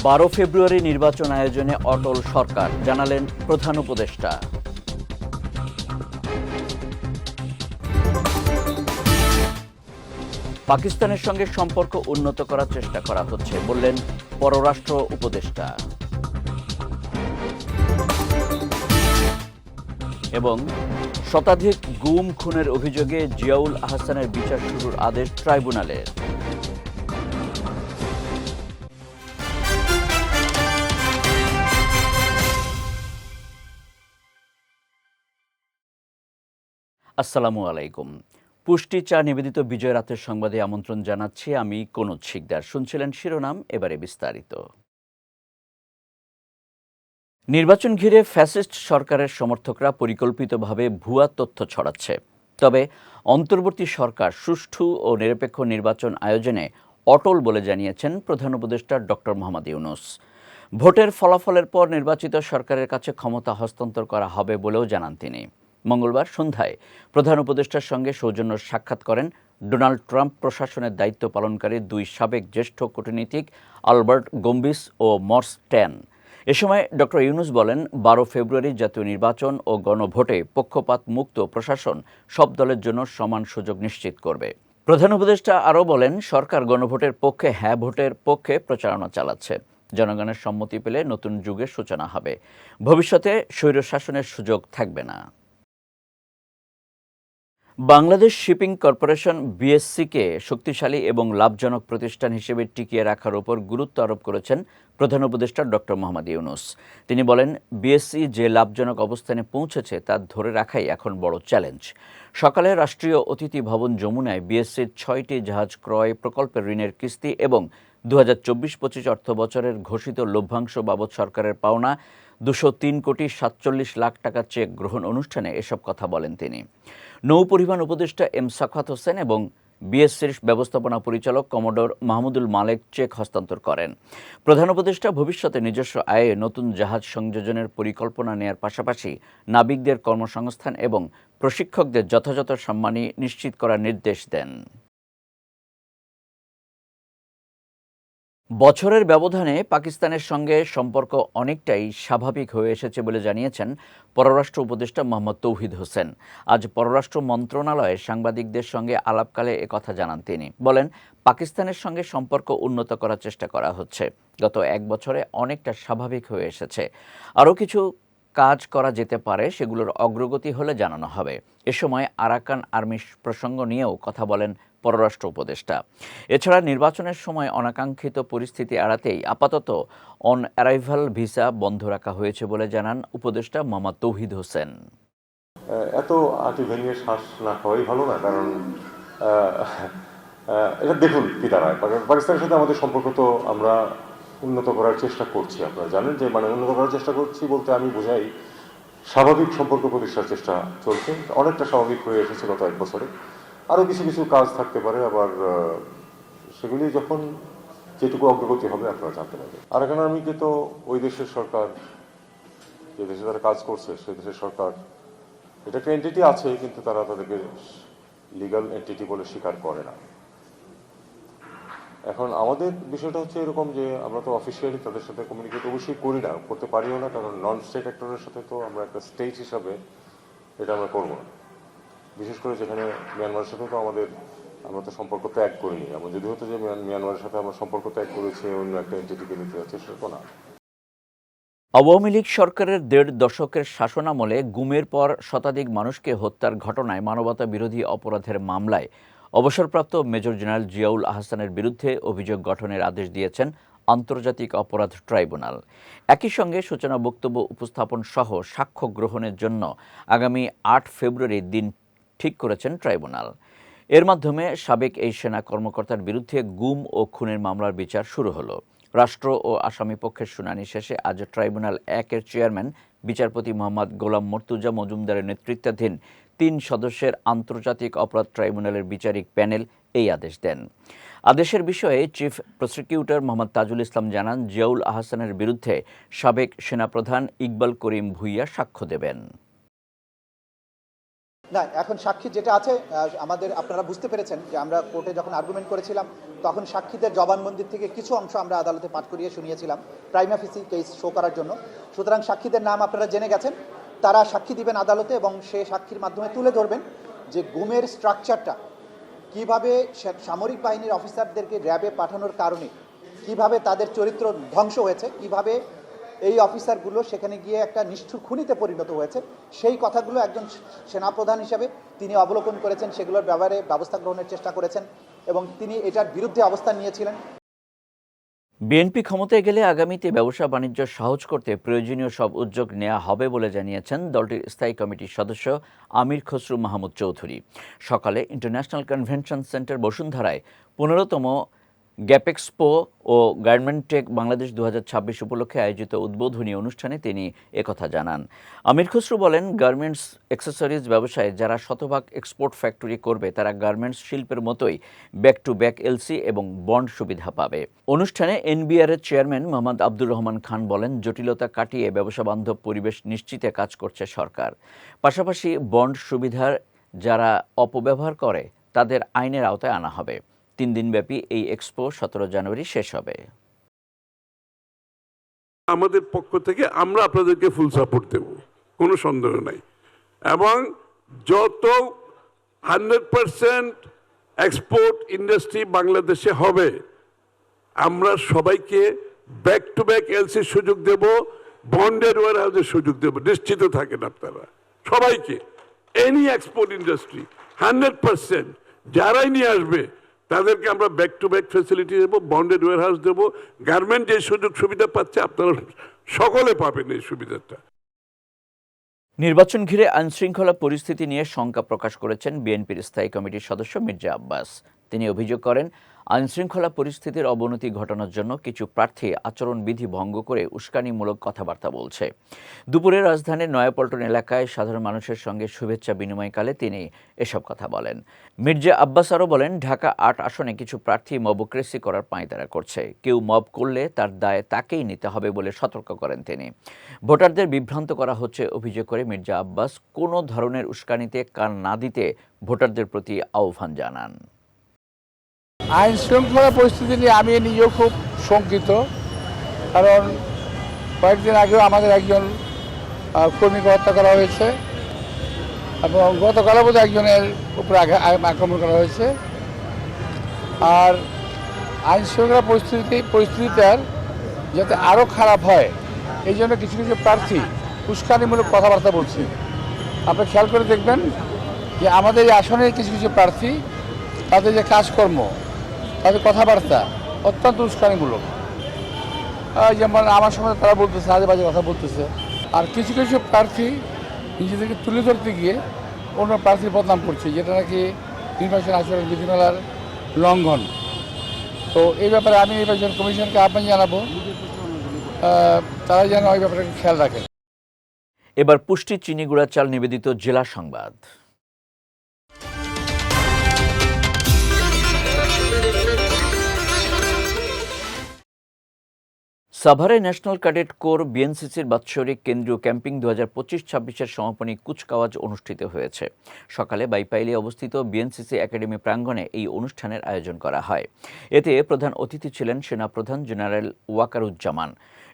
12 ফেব্রুয়ারি নির্বাচন আয়োজনে অটল সরকার, জানালেন প্রধান উপদেষ্টা। পাকিস্তানের সঙ্গে সম্পর্ক উন্নত করার চেষ্টা করা হচ্ছে, বললেন পররাষ্ট্র উপদেষ্টা। এবং শতাধিক গুম খুনের অভিযোগে জিয়াউল আহসানের বিচার শুরুর আদেশ ট্রাইব্যুনালের। আসসালামু আলাইকুম। পুষ্টি চা নিবেদিত বিজয় রাতের সংবাদে আমন্ত্রণ জানাচ্ছি আমি কনুজ শিকদার। শুনছিলেন শিরোনাম, এবারে বিস্তারিত। নির্বাচন ঘিরে ফ্যাসিস্ট সরকারের সমর্থকরা পরিকল্পিতভাবে ভুয়া তথ্য ছড়াচ্ছে। তবে অন্তর্বর্তী সরকার সুষ্ঠু ও নিরপেক্ষ নির্বাচন আয়োজনে অটল বলে জানিয়েছেন প্রধান উপদেষ্টা ডক্টর মোহাম্মদ ইউনূস। ভোটের ফলাফলের পর নির্বাচিত সরকারের কাছে ক্ষমতা হস্তান্তর করা হবে বলেও জানান তিনি। মঙ্গলবার সন্ধ্যায় প্রধান উপদেষ্টার সঙ্গে সৌজন্য সাক্ষাৎ করেন ডোনাল্ড ট্রাম্প প্রশাসনের দায়িত্ব পালনকারী দুই সাবেক জ্যেষ্ঠ কূটনীতিক আলবার্ট গম্বিস ও মর্স ট্যান। এ সময় ডক্টর ইউনূস বলেন, 12 ফেব্রুয়ারি জাতীয় নির্বাচন ও গণভোটে পক্ষপাত মুক্ত প্রশাসন সব দলের জন্য সমান সুযোগ নিশ্চিত করবে। প্রধান উপদেষ্টা আরও বলেন, সরকার গণভোটের পক্ষে, হ্যাঁ ভোটের পক্ষে প্রচারণা চালাচ্ছে। জনগণের সম্মতি পেলে নতুন যুগের সূচনা হবে। ভবিষ্যতে স্বৈরশাসনের সুযোগ থাকবে না। বাংলাদেশ শিপিং কর্পোরেশন বিএসসিকে শক্তিশালী এবং লাভজনক প্রতিষ্ঠান হিসেবে টিকিয়ে রাখার উপর গুরুত্ব আরোপ করেছেন প্রধান উপদেষ্টা ডক্টর মোহাম্মদ ইউনূস। তিনি বলেন, বিএসসি যে লাভজনক অবস্থানে পৌঁছেছে তা ধরে রাখাই এখন বড় চ্যালেঞ্জ। সকালে রাষ্ট্রীয় অতিথি ভবন যমুনায় বিএসসির 6টি জাহাজ ক্রয় প্রকল্পের ঋণের কিস্তি এবং 2024-25 অর্থ বছরের ঘোষিত লভ্যাংশ বাবদ সরকারের পাওনা 203,47 লাখ টাকা চেক গ্রহণ অনুষ্ঠানে এসব কথা বলেন তিনি। নৌ পরিবহন উপদেষ্টা এম সাখাওয়াত হোসেন এবং বিএসসির ব্যবস্থাপনা পরিচালক কমোডর মাহমুদুল মালেক চেক হস্তান্তর করেন। প্রধান উপদেষ্টা ভবিষ্যতে নিজস্ব আয়ে নতুন জাহাজ সংযোজনের পরিকল্পনা নেয়ার পাশাপাশি নাবিকদের কর্মসংস্থান এবং প্রশিক্ষকদের যথাযথ সম্মানী নিশ্চিত করার নির্দেশ দেন। বছরের ব্যবধানে পাকিস্তানের সঙ্গে সম্পর্ক অনেকটাই স্বাভাবিক হয়ে এসেছে বলে জানিয়েছেন পররাষ্ট্র উপদেষ্টা মোহাম্মদ তৌহিদ হোসেন। আজ পররাষ্ট্র মন্ত্রণালয়ে সাংবাদিকদের সঙ্গে আলাপকালে একথা জানান তিনি। বলেন, পাকিস্তানের সঙ্গে সম্পর্ক উন্নত করার চেষ্টা করা হচ্ছে। গত এক বছরে অনেকটা স্বাভাবিক হয়ে এসেছে। আরও কিছু কাজ করা যেতে পারে, সেগুলোর অগ্রগতি হলে জানানো হবে। এ সময় আরাকান আর্মির প্রসঙ্গ নিয়েও কথা বলেন পররাষ্ট্র উপদেষ্টা। এছাড়া নির্বাচনের সময় অনাকাঙ্ক্ষিত পরিস্থিতি এড়াতেই আপাতত অন অ্যারাইভাল ভিসা বন্ধ রাখা হয়েছে বলে জানান উপদেষ্টা মোহাম্মদ তৌহিদ হোসেন। এত আঁটি ভেঙে শ্বাস না খাওয়াই ভালো না, কারণ এটা দেখুন কি দাঁড়ায়। পাকিস্তানের সাথে আমাদের সম্পর্ক তো আমরা উন্নত করার চেষ্টা করছি। আপনারা জানেন যে উন্নত করার চেষ্টা করছি বলতে আমি বোঝাই স্বাভাবিক সম্পর্ক প্রতিষ্ঠার চেষ্টা চলছে। অনেকটা স্বাভাবিক হয়ে এসেছে গত এক বছরে। আরও কিছু কিছু কাজ থাকতে পারে, আবার সেগুলি যখন যেটুকু অগ্রগতি হবে আপনারা জানতে পারবেন। আরাকান আর্মিকে তো ওই দেশের সরকার, যে দেশে তারা কাজ করছে সেই দেশের সরকার, এটা একটা এন্টিটি আছে, কিন্তু তারা তাদেরকে লিগাল এন্টিটি বলে স্বীকার করে না। এখন আমাদের বিষয়টা হচ্ছে এরকম যে আমরা তো অফিসিয়ালি তাদের সাথে কমিউনিকেট অবশ্যই করি না, করতে পারিও না, কারণ নন স্টেট অ্যাক্টরের সাথে তো আমরা একটা স্টেট হিসাবে এটা আমরা করবো না। বিশেষ করে যেখানে মিয়ানমারের সাথে তো আমরা তো সম্পর্ক ত্যাগ করিনি। এমন যদি হতো যে মিয়ানমারের সাথে আমরা সম্পর্ক ত্যাগ করেছি, অন্য একটা এন্টিটিকে নিতে যাচ্ছে, সেটা না। আওয়ামী লীগ সরকারের 1.5 দশকের শাসনামলে গুমের পর শতাধিক মানুষকে হত্যার ঘটনায় মানবতা বিরোধী অপরাধের মামলায় অবসরপ্রাপ্ত মেজর জেনারেল জিয়াউল আহসানের বিরুদ্ধে অভিযোগ গঠনের আদেশ দিয়েছেন আন্তর্জাতিক অপরাধ ট্রাইব্যুনাল। একই সঙ্গে সূচনা বক্তব্য উপস্থাপন সহ সাক্ষ্য গ্রহণের জন্য আগামী 8 ফেব্রুয়ারি দিন ঠিক করেছেন ট্রাইব্যুনাল। এর মাধ্যমে সাবেক এই সেনা কর্মকর্তার বিরুদ্ধে গুম ও খুনের মামলার বিচার শুরু হলো। রাষ্ট্র ও আসামি পক্ষের শুনানি শেষে আজ ট্রাইব্যুনাল 1-এর চেয়ারম্যান বিচারপতি মোহাম্মদ গোলাম মর্তুজা মজুমদারের নেতৃত্বাধীন 3 সদস্যের আন্তর্জাতিক অপরাধ ট্রাইব্যুনালের বিচারিক প্যানেল এই আদেশ দেন। আদেশের বিষয়ে চিফ প্রসিকিউটর মোহাম্মদ তাজুল ইসলাম জানান, জিয়াউল আহসানের বিরুদ্ধে সাবেক সেনাপ্রধান ইকবাল করিম ভূঁইয়া সাক্ষ্য দেবেন। না, এখন সাক্ষী যেটা আছে আমাদের আপনারা বুঝতে পেরেছেন যে আমরা কোর্টে যখন আর্গুমেন্ট করেছিলাম তখন সাক্ষীদের জবানবন্দির থেকে কিছু অংশ আমরা আদালতে পাঠ করিয়ে শুনিয়েছিলাম প্রাইমা ফেসি কেস শো করার জন্য। সুতরাং সাক্ষীদের নাম আপনারা জেনে গেছেন, তারা সাক্ষী দিবেন আদালতে এবং সে সাক্ষীর মাধ্যমে তুলে ধরবেন যে গুমের স্ট্রাকচারটা কীভাবে সামরিক বাহিনীর অফিসারদেরকে র্যাবে পাঠানোর কারণে কিভাবে তাদের চরিত্র ধ্বংস হয়েছে, কিভাবে এই অফিসারগুলো সেখানে গিয়ে একটা নিষ্ঠুর খুনিতে পরিণত হয়েছে, সেই কথাগুলো একজন সেনাপ্রধান হিসেবে তিনি অবলোকন করেছেন, সেগুলোর ব্যাপারে ব্যবস্থা গ্রহণের চেষ্টা করেছেন এবং তিনি এটার বিরুদ্ধে অবস্থান নিয়েছিলেন। বিএনপি ক্ষমতায় গেলে আগামীতে ব্যবসা বাণিজ্য সহজ করতে প্রয়োজনীয় সব উদ্যোগ নেওয়া হবে বলে জানিয়েছেন দলটির স্থায়ী কমিটির সদস্য আমির খসরু মাহমুদ চৌধুরী। সকালে ইন্টারন্যাশনাল কনভেনশন সেন্টার বসুন্ধরায় 15তম গ্যাপেক্সপো ও গার্মেন্টেক বাংলাদেশ 2026 উপলক্ষে আয়োজিত উদ্বোধনী অনুষ্ঠানে তিনি একথা জানান। আমির খসরু বলেন, গার্মেন্টস অ্যাক্সেসরিজ ব্যবসায় যারা শতভাগ এক্সপোর্ট ফ্যাক্টরি করবে তারা গার্মেন্টস শিল্পের মতোই ব্যাক টু ব্যাক এলসি এবং বন্ড সুবিধা পাবে। অনুষ্ঠানে এনবিআর এর চেয়ারম্যান মোহাম্মদ আব্দুর রহমান খান বলেন, জটিলতা কাটিয়ে ব্যবসা বান্ধব পরিবেশ নিশ্চিতে কাজ করছে সরকার। পাশাপাশি বন্ড সুবিধার যারা অপব্যবহার করে তাদের আইনের আওতায় আনা হবে। 3 দিনব্যাপী এই এক্সপো 17 জানুয়ারি শেষ হবে। আমাদের পক্ষ থেকে আমরা আপনাদেরকে ফুল সাপোর্ট দেব, কোনো সন্দেহ নাই। এবং যত 100% এক্সপোর্ট ইন্ডাস্ট্রি বাংলাদেশে হবে, আমরা সবাইকে ব্যাক টু ব্যাক এলসির সুযোগ দেব, বন্ডের ওয়ার হাউসের সুযোগ দেব। নিশ্চিত থাকেন আপনারা সবাইকে। এনি এক্সপোর্ট ইন্ডাস্ট্রি 100% যারাই নিয়ে আসবে তাদেরকে আমরা ব্যাক টু ব্যাক ফ্যাসিলিটি দেবো, বন্ডেড ওয়ার হাউস দেবো। গার্মেন্ট যে সুযোগ সুবিধা পাচ্ছে আপনারা সকলে পাবেন এই সুবিধাটা। নির্বাচন ঘিরে আইনশৃঙ্খলা পরিস্থিতি নিয়ে শঙ্কা প্রকাশ করেছেন বিএনপির স্থায়ী কমিটির সদস্য মির্জা আব্বাস। তিনি অভিযোগ করেন, আইনশৃঙ্খলা পরিস্থিতির অবনতি ঘটানোর জন্য কিছু প্রার্থী আচরণবিধি ভঙ্গ করে উস্কানিমূলক কথাবার্তা বলছে। দুপুরে রাজধানীর নয়াপল্টন এলাকায় সাধারণ মানুষের সঙ্গে শুভেচ্ছা বিনিময়কালে তিনি এসব কথা বলেন। মির্জা আব্বাস আরও বলেন, ঢাকা 8 আসনে কিছু প্রার্থী মবক্রেসি করার পাঁয়তারা করছে। কেউ মব করলে তার দায় তাকেই নিতে হবে বলে সতর্ক করেন তিনি। ভোটারদের বিভ্রান্ত করা হচ্ছে অভিযোগ করে মির্জা আব্বাস কোনো ধরনের উস্কানিতে কান না দিতে ভোটারদের প্রতি আহ্বান জানান। আইন শৃঙ্খলা পরিস্থিতি নিয়ে আমি নিজেও খুব শঙ্কিত, কারণ কয়েকদিন আগেও আমাদের একজন কর্মীকে হত্যা করা হয়েছে এবং গতকালও বোধহয় একজনের উপরে আক্রমণ করা হয়েছে। আর আইন শৃঙ্খলা পরিস্থিতিটার যাতে আরও খারাপ হয় এই জন্য কিছু কিছু প্রার্থী উস্কানিমূলক কথাবার্তা বলছে। আপনি খেয়াল করে দেখবেন যে আমাদের এই আসনের কিছু কিছু প্রার্থী তাদের যে কাজকর্ম, তাদের কথাবার্তা অত্যন্ত উস্কানিমূলক। যেমন আমার সঙ্গে তারা বলতেছে, আজে বাজে কথা বলতেছে। আর কিছু কিছু প্রার্থী নিজেদেরকে তুলে ধরতে গিয়ে অন্য প্রার্থীর বদনাম করছে, যেটা নাকি নির্বাচন আচরণ বিধিমালার লঙ্ঘন। তো এই ব্যাপারে আমি নির্বাচন কমিশনকে আহ্বান জানাবো, তারা যেন ওই ব্যাপারে খেয়াল রাখেন। এবার পুষ্টি চিনি গুঁড়া চাল নিবেদিত জেলা সংবাদ। সাভারে ন্যাশনাল ক্যাডেট কোর বিএনসিসির বাৎসরিক কেন্দ্রীয় ক্যাম্পিং 2025-26-এর সমাপনী কুচকাওয়াজ অনুষ্ঠিত হয়েছে। সকালে বাইপাইলে অবস্থিত বিএনসিসি একাডেমি প্রাঙ্গণে এই অনুষ্ঠানের আয়োজন করা হয়। এতে প্রধান অতিথি ছিলেন সেনাপ্রধান জেনারেল ওয়াকারুজ্জামান।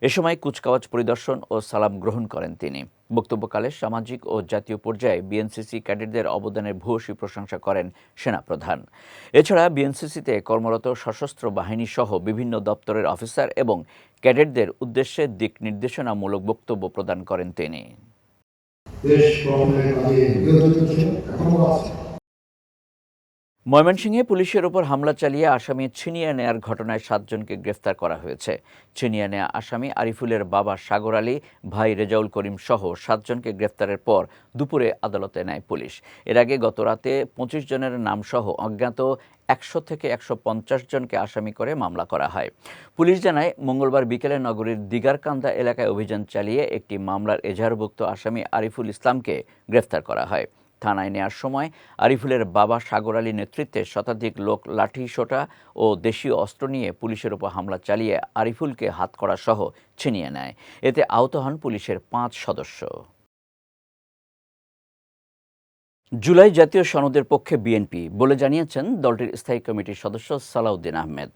এ সময় কুচকাওয়াজ পরিদর্শন ও সালাম গ্রহণ করেন তিনি। বক্তব্যকালে সামাজিক ও জাতীয় পর্যায়ে বিএনসিসি ক্যাডেটদের অবদানের ভূয়সী প্রশংসা করেন সেনাপ্রধান। এছাড়া বিএনসিসিতে কর্মরত সশস্ত্র বাহিনী সহ বিভিন্ন দপ্তরের অফিসার এবং ক্যাডেটদের উদ্দেশ্যে দিক নির্দেশনামূলক বক্তব্য প্রদান করেন তিনি। ময়মনসিংহে পুলিশের ওপর হামলা চালিয়ে আসামি ছিনিয়ে নেয়ার ঘটনায় 7 জনকে গ্রেফতার করা হয়েছে। ছিনিয়ে নেয়া আসামি আরিফুলের বাবা সাগর আলী, ভাই রেজাউল করিম সহ 7 জনকে গ্রেফতারের পর দুপুরে আদালতে নেয় পুলিশ। এর আগে গত রাতে 25 জনের নামসহ অজ্ঞাত 100 থেকে 150 জনকে আসামি করে মামলা করা হয়। পুলিশ জানায়, মঙ্গলবার বিকেলে নগরীর দিগারকান্দা এলাকায় অভিযান চালিয়ে একটি মামলার এজাহারভুক্ত আসামি আরিফুল ইসলামকে গ্রেফতার করা হয়। থানায় নেওয়ার সময় আরিফুলের বাবা সাগর আলীর নেতৃত্বে শতাধিক লোক লাঠি সোঁটা ও দেশীয় অস্ত্র নিয়ে পুলিশের ওপর হামলা চালিয়ে আরিফুলকে হাতকড়া সহ ছিনিয়ে নেয়। এতে আহত হন পুলিশের 5 সদস্য। জুলাই জাতীয় সনদের পক্ষে বিএনপি বলে জানিয়েছেন দলটির স্থায়ী কমিটির সদস্য সালাউদ্দিন আহমেদ।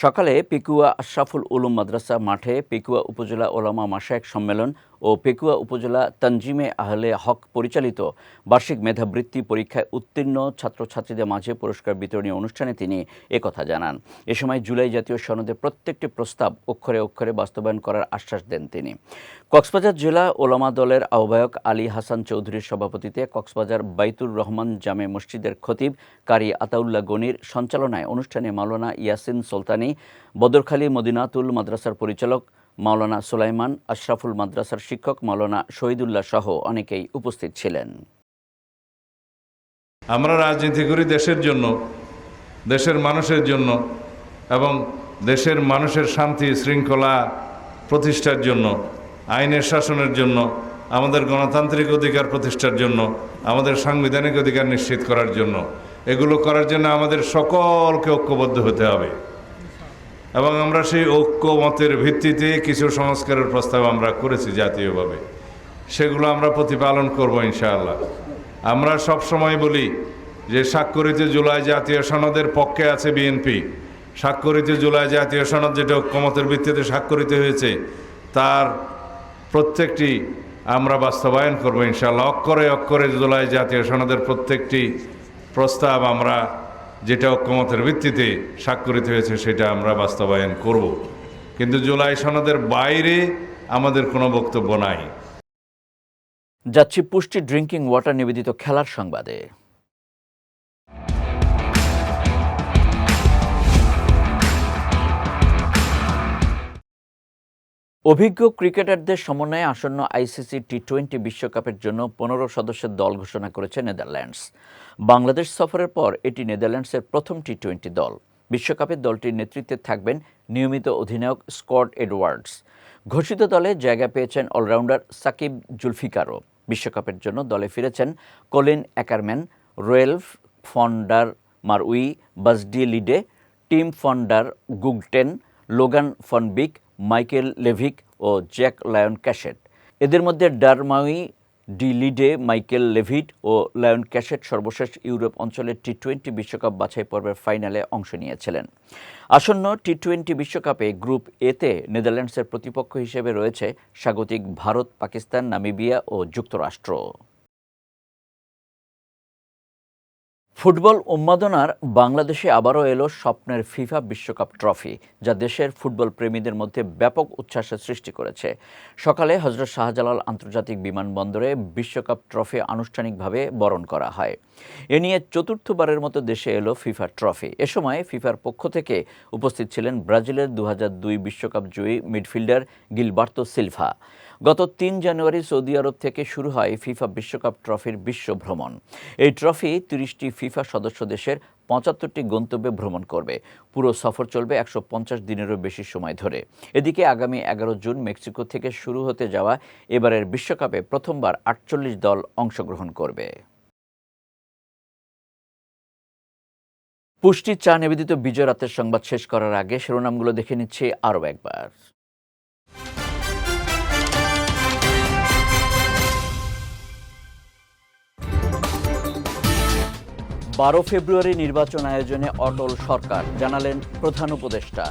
সকালে পেকুয়া আশরাফুল উলুম মাদ্রাসা মাঠে পেকুয়া উপজেলা ওলামা মাশায়েখ সম্মেলন ও পেকুয়া উপজেলা তানজিমে আহলে হক পরিচালিত বার্ষিক মেধাবৃত্তি পরীক্ষায় উত্তীর্ণ ছাত্রছাত্রীদের মাঝে পুরস্কার বিতরণী অনুষ্ঠানে তিনি একথা জানান। এ সময় জুলাই জাতীয় সনদের প্রত্যেকটি প্রস্তাব অক্ষরে অক্ষরে বাস্তবায়ন করার আশ্বাস দেন তিনি। কক্সবাজার জেলা ওলামা দলের আহ্বায়ক আলী হাসান চৌধুরীর সভাপতিত্বে কক্সবাজার বাইতুর রহমান জামে মসজিদের খতিব কারি আতাউল্লাহ গনির সঞ্চালনায় অনুষ্ঠানে মাওলানা ইয়াসিন সুলতানি, বদরখালী মদিনাতুল মাদ্রাসার পরিচালক মাওলানা সুলাইমান, আশরাফুল মাদ্রাসার শিক্ষক মাওলানা শহীদুল্লাহ সহ অনেকেই উপস্থিত ছিলেন। আমরা রাজনীতি করি দেশের জন্য, দেশের মানুষের জন্য এবং দেশের মানুষের শান্তি শৃঙ্খলা প্রতিষ্ঠার জন্য, আইনের শাসনের জন্য, আমাদের গণতান্ত্রিক অধিকার প্রতিষ্ঠার জন্য, আমাদের সাংবিধানিক অধিকার নিশ্চিত করার জন্য। এগুলো করার জন্য আমাদের সকলকে ঐক্যবদ্ধ হতে হবে এবং আমরা সেই ঐক্যমতের ভিত্তিতে কিছু সংস্কারের প্রস্তাব আমরা করেছি জাতীয়ভাবে, সেগুলো আমরা প্রতিপালন করব ইনশাআল্লাহ। আমরা সব সময় বলি যে স্বাক্ষরিত জুলাই জাতীয় সনদের পক্ষে আছে বিএনপি। স্বাক্ষরিত জুলাই জাতীয় সনদ যেটা ঐক্যমতের ভিত্তিতে স্বাক্ষরিত হয়েছে তার প্রত্যেকটি আমরা বাস্তবায়ন করব ইনশাআল্লাহ। অক্ষরে অক্ষরে জুলাই জাতীয় সনদের প্রত্যেকটি প্রস্তাব আমরা যেটা ঐক্যমতের ভিত্তিতে স্বাক্ষরিত হয়েছে সেটা আমরা বাস্তবায়ন করব, কিন্তু জুলাই সনদের বাইরে আমাদের কোনো বক্তব্য নাই। যাচ্ছি পুষ্টি ড্রিঙ্কিং ওয়াটার নিবেদিত খেলার সংবাদে। অভিজ্ঞ ক্রিকেটারদের সমন্বয়ে আসন্ন আইসিসি টি-20 বিশ্বকাপের জন্য 15 সদস্যের দল ঘোষণা করেছে নেদারল্যান্ডস। বাংলাদেশ সফরের পর এটি নেদারল্যান্ডসের প্রথম টি-20 দল। বিশ্বকাপে দলটির নেতৃত্বে থাকবেন নিয়মিত অধিনায়ক স্কট এডওয়ার্ডস। ঘোষিত দলে জায়গা পেয়েছেন অলরাউন্ডার সাকিব জুলফিকারও। বিশ্বকাপের জন্য দলে ফিরেছেন Colin Ackermann, Roelof van der Merwe, Bas de Leede, Tim van der Gugten, Logan van Beek, Michael Levitt ও জ্যাক লায়ন ক্যাশেট। এদের মধ্যে der Merwe, de Leede, Michael Levitt ও লায়ন ক্যাশেট সর্বশেষ ইউরোপ অঞ্চলের টি-20 বিশ্বকাপ বাছাই পর্বের ফাইনালে অংশ নিয়েছিলেন। আসন্ন টি-20 বিশ্বকাপে গ্রুপ এতে নেদারল্যান্ডসের প্রতিপক্ষ হিসেবে রয়েছে স্বাগতিক ভারত, পাকিস্তান, নামিবিয়া ও যুক্তরাষ্ট্র। ফুটবল উন্মাদনার বাংলাদেশে আবারও এলো স্বপ্নের ফিফা বিশ্বকাপ ট্রফি, যা দেশের ফুটবল প্রেমীদের মধ্যে ব্যাপক উচ্ছ্বাসের সৃষ্টি করেছে। সকালে হজরত শাহজালাল আন্তর্জাতিক বিমানবন্দরে বিশ্বকাপ ট্রফি আনুষ্ঠানিকভাবে বরণ করা হয়। এ নিয়ে চতুর্থবারের মতো দেশে এলো ফিফা ট্রফি। এ সময় ফিফার পক্ষ থেকে উপস্থিত ছিলেন ব্রাজিলের 2002 বিশ্বকাপ জয়ী মিডফিল্ডার গিলবার্তো সিলভা। গত 3 জানুয়ারি সৌদি আরব থেকে শুরু হয় ফিফা বিশ্বকাপ ট্রফির বিশ্ব ভ্রমণ। এই ট্রফি 30টি ফিফা সদস্য দেশের 75টি গন্তব্যে ভ্রমণ করবে। পুরো সফর চলবে 150 দিনেরও বেশি সময় ধরে। এদিকে আগামী 11 জুন মেক্সিকো থেকে শুরু হতে যাওয়া এবারের বিশ্বকাপে প্রথমবার 48 দল অংশগ্রহণ করবে। পুষ্টি চা নিবেদিত বিজয় রাতের সংবাদ শেষ করার আগে শিরোনামগুলো দেখে নিচ্ছি আরও একবার। 12 ফেব্রুয়ারি নির্বাচন আয়োজনে অটল সরকার, জানালেন প্রধান উপদেষ্টা।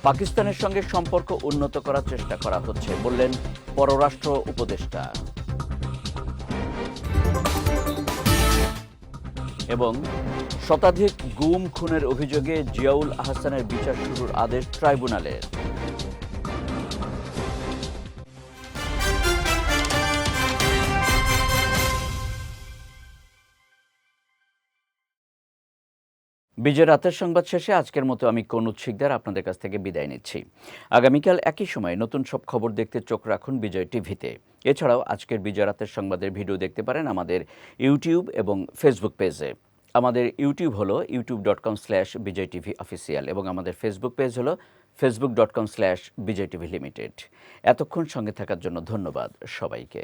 পাকিস্তানের সঙ্গে সম্পর্ক উন্নত করার চেষ্টা করা হচ্ছে, বললেন পররাষ্ট্র উপদেষ্টা। এবং শতাধিক গুম খুনের অভিযোগে জিয়াউল আহসানের বিচার শুরুর আদেশ ট্রাইব্যুনালের। বিজয় রাতের সংবাদ শেষে আজকের মতো আমি কনুজ শিকদার আপনাদের কাছ থেকে বিদায় নিচ্ছি। আগামীকাল একই সময় নতুন সব খবর দেখতে চোখ রাখুন বিজয় টিভিতে। এছাড়াও আজকের বিজয় রাতের সংবাদের ভিডিও দেখতে পারেন আমাদের ইউটিউব এবং ফেসবুক পেজে। আমাদের ইউটিউব হলো youtube.com/bijaytvofficial এবং আমাদের ফেসবুক পেজ হলো facebook.com/bijaytvlimited। এতক্ষণ সঙ্গে থাকার জন্য ধন্যবাদ সবাইকে।